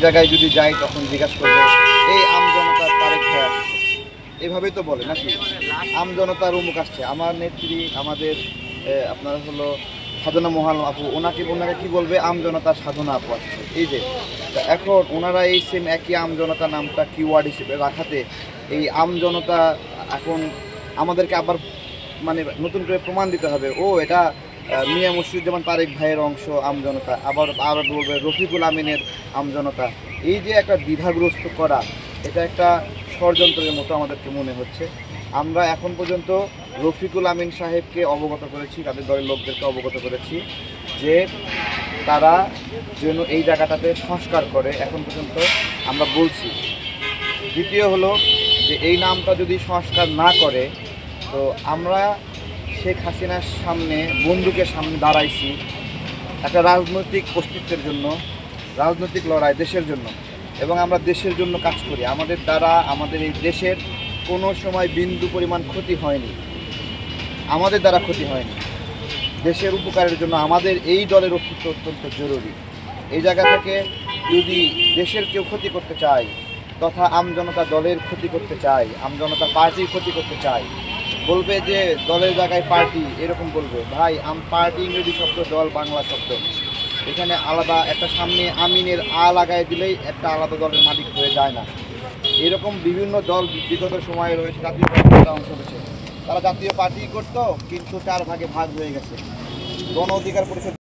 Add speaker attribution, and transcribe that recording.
Speaker 1: জায়গায় যদি যাই তখন জিজ্ঞাসা করবে এই আমজনতার তারেক ভাই আসছে, এভাবেই তো বলে নাকি আমজনতার উমুক আসছে। আমার নেত্রী আমাদের আপনার হলো সাধনা মহান আপু, ওনাকে কি বলবে আমজনতার সাধনা আপু আসছে। এই যে এখন ওনারা এই সেম একই আমজনতা নামটা কিওয়ার্ড হিসেবে রাখাতে এই আমজনতা এখন আমাদেরকে আবার মানে নতুন করে প্রমাণ দিতে হবে, ও এটা মিয়া মুশফিকুজ্জামান তারেক ভাইয়ের অংশ আমজনতা, আবার বলবে রফিকুল আমিনের আমজনতা। এই যে একটা দ্বিধাগ্রস্ত করা, এটা একটা ষড়যন্ত্রের মতো আমাদেরকে মনে হচ্ছে। আমরা এখন পর্যন্ত রফিকুল আমিন সাহেবকে অবগত করেছি, তাদের দলের লোকদেরকে অবগত করেছি যে তারা যেন এই জায়গাটাতে সংস্কার করে, এখন পর্যন্ত আমরা বলছি। দ্বিতীয় হলো যে এই নামটা যদি সংস্কার না করে তো আমরা শেখ হাসিনার সামনে বন্দুকের সামনে দাঁড়াইছি একটা রাজনৈতিক অস্তিত্বের জন্য, রাজনৈতিক লড়াই দেশের জন্য, এবং আমরা দেশের জন্য কাজ করি। আমাদের দ্বারা আমাদের এই দেশের কোনো সময় বিন্দু পরিমাণ ক্ষতি হয়নি, আমাদের দ্বারা ক্ষতি হয়নি। দেশের উপকারের জন্য আমাদের এই দলের অস্তিত্ব অত্যন্ত জরুরি। এই জায়গা থেকে যদি দেশের কেউ ক্ষতি করতে চায় তথা আমজনতা দলের ক্ষতি করতে চায়, আমজনতা পার্টির ক্ষতি করতে চায়, বলবে যে দলের জায়গায় পার্টি, এরকম বলবে। ভাই পার্টি ইংরেজি শব্দ, দল বাংলা শব্দ। এখানে আলাদা একটা সামনে আমিনের লাগাই দিলেই একটা আলাদা দলের মালিক হয়ে যায় না। এরকম বিভিন্ন দল বিগত সময়ে রয়েছে, জাতীয় পার্টির অংশ রয়েছে, তারা জাতীয় পার্টি করতো কিন্তু 4 ভাগে ভাগ হয়ে গেছে। গণ অধিকার পরিষদ